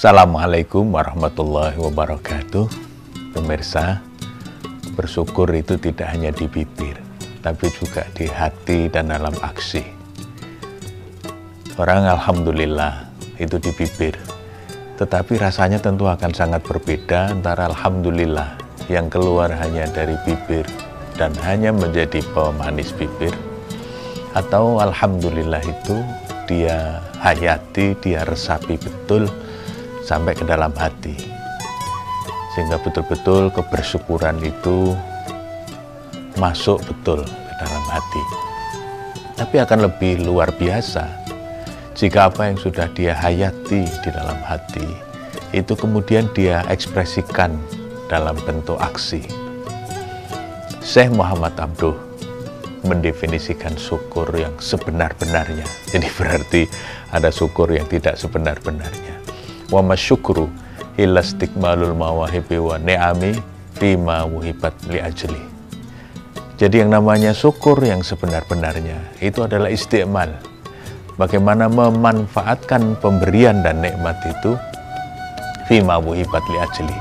Assalamualaikum warahmatullahi wabarakatuh. Pemirsa, bersyukur itu tidak hanya di bibir, tapi juga di hati dan dalam aksi. Orang alhamdulillah itu di bibir, tetapi rasanya tentu akan sangat berbeda antara alhamdulillah yang keluar hanya dari bibir dan hanya menjadi pemanis bibir, atau alhamdulillah itu dia hayati, dia resapi betul sampai ke dalam hati, sehingga betul-betul kebersyukuran itu masuk betul ke dalam hati. Tapi akan lebih luar biasa jika apa yang sudah dia hayati di dalam hati itu kemudian dia ekspresikan dalam bentuk aksi. Syekh Muhammad Abduh mendefinisikan syukur yang sebenar-benarnya. Jadi berarti ada syukur yang tidak sebenar-benarnya. Wa masyukru illa istikmalul mawahibi wa ni'ami fima wuhibat li ajli. Jadi yang namanya syukur yang sebenar-benarnya itu adalah istikmal. Bagaimana memanfaatkan pemberian dan nikmat itu fima wuhibat li ajli.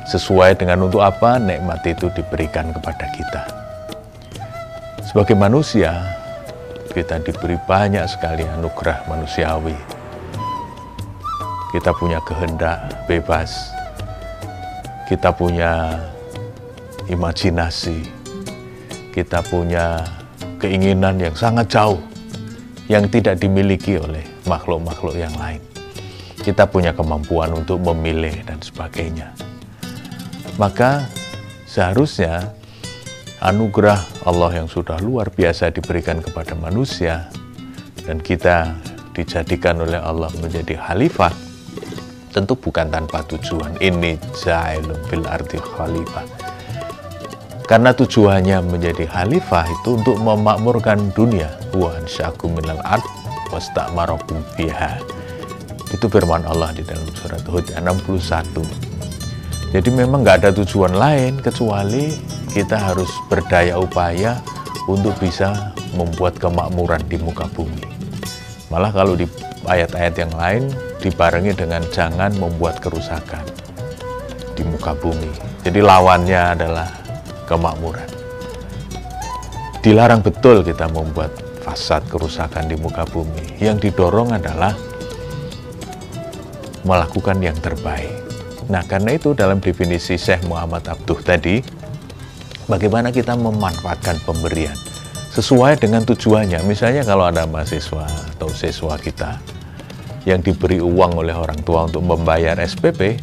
Sesuai dengan untuk apa nikmat itu diberikan kepada kita. Sebagai manusia, kita diberi banyak sekali anugerah manusiawi. Kita punya kehendak bebas, kita punya imajinasi, kita punya keinginan yang sangat jauh, yang tidak dimiliki oleh makhluk-makhluk yang lain. Kita punya kemampuan untuk memilih dan sebagainya. Maka seharusnya anugerah Allah yang sudah luar biasa diberikan kepada manusia, dan kita dijadikan oleh Allah menjadi khalifah, tentu bukan tanpa tujuan. Ini ja'ilun fil ardi khalifah. Karena tujuannya menjadi khalifah itu untuk memakmurkan dunia. Wa ansyakum minal ard wasta'marakum fiha. Itu firman Allah di dalam surat Hud 61. Jadi memang nggak ada tujuan lain kecuali kita harus berdaya upaya untuk bisa membuat kemakmuran di muka bumi. Malah kalau di ayat-ayat yang lain dibarengi dengan jangan membuat kerusakan di muka bumi. Jadi lawannya adalah kemakmuran. Dilarang betul kita membuat fasad, kerusakan di muka bumi. Yang didorong adalah melakukan yang terbaik. Nah, karena itu dalam definisi Syekh Muhammad Abduh tadi, bagaimana kita memanfaatkan pemberian sesuai dengan tujuannya. Misalnya kalau ada mahasiswa atau siswa kita yang diberi uang oleh orang tua untuk membayar SPP,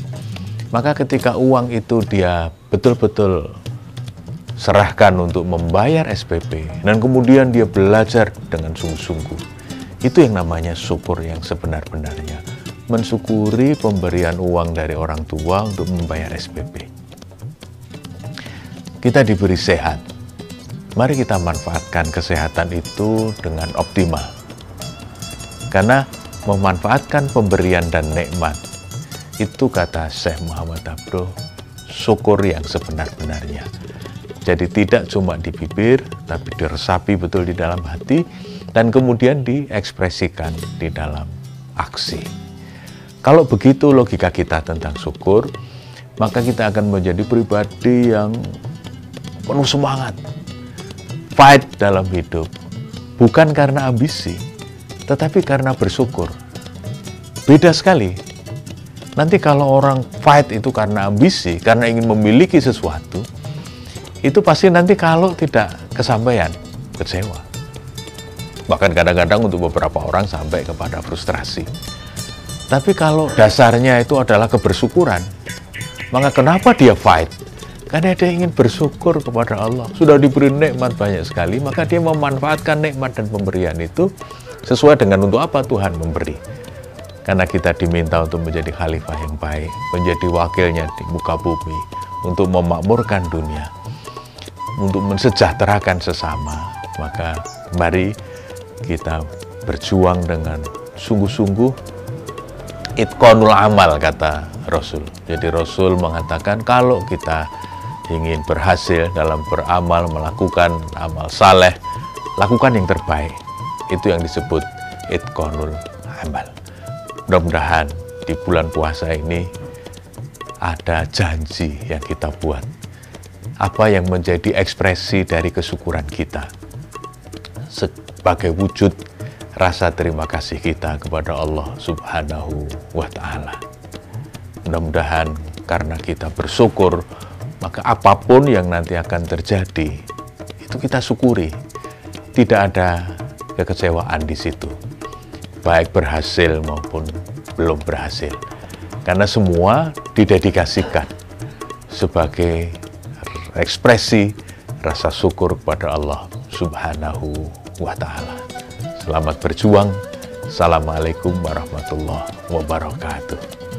maka ketika uang itu dia betul-betul serahkan untuk membayar SPP, dan kemudian dia belajar dengan sungguh-sungguh, itu yang namanya syukur yang sebenar-benarnya. Mensyukuri pemberian uang dari orang tua untuk membayar SPP. Kita diberi sehat, mari kita manfaatkan kesehatan itu dengan optimal. Karena memanfaatkan pemberian dan nikmat itu, kata Syekh Muhammad Abduh, syukur yang sebenar-benarnya. Jadi tidak cuma di bibir, tapi diresapi betul di dalam hati, dan kemudian diekspresikan di dalam aksi. Kalau begitu logika kita tentang syukur, maka kita akan menjadi pribadi yang penuh semangat, fight dalam hidup, bukan karena ambisi, tetapi karena bersyukur. Beda sekali. Nanti kalau orang fight itu karena ambisi, karena ingin memiliki sesuatu, itu pasti nanti kalau tidak kesampaian, kecewa. Bahkan kadang-kadang untuk beberapa orang sampai kepada frustrasi. Tapi kalau dasarnya itu adalah kebersyukuran, maka kenapa dia fight? Karena dia ingin bersyukur kepada Allah. Sudah diberi nikmat banyak sekali, maka dia memanfaatkan nikmat dan pemberian itu sesuai dengan untuk apa Tuhan memberi. Karena kita diminta untuk menjadi khalifah yang baik, menjadi wakilnya di muka bumi, untuk memakmurkan dunia, untuk mensejahterakan sesama. Maka mari kita berjuang dengan sungguh-sungguh. Itqanul amal, kata Rasul. Jadi Rasul mengatakan kalau kita ingin berhasil dalam beramal, melakukan amal saleh, lakukan yang terbaik. Itu yang disebut itqanul amal. Mudah-mudahan di bulan puasa ini ada janji yang kita buat. Apa yang menjadi ekspresi dari kesyukuran kita sebagai wujud rasa terima kasih kita kepada Allah Subhanahu wa Ta'ala. Mudah-mudahan karena kita bersyukur, maka apapun yang nanti akan terjadi, itu kita syukuri. Tidak ada kekecewaan di situ, baik berhasil maupun belum berhasil. Karena semua didedikasikan sebagai ekspresi rasa syukur kepada Allah Subhanahu wa Ta'ala. Selamat berjuang. Assalamualaikum warahmatullahi wabarakatuh.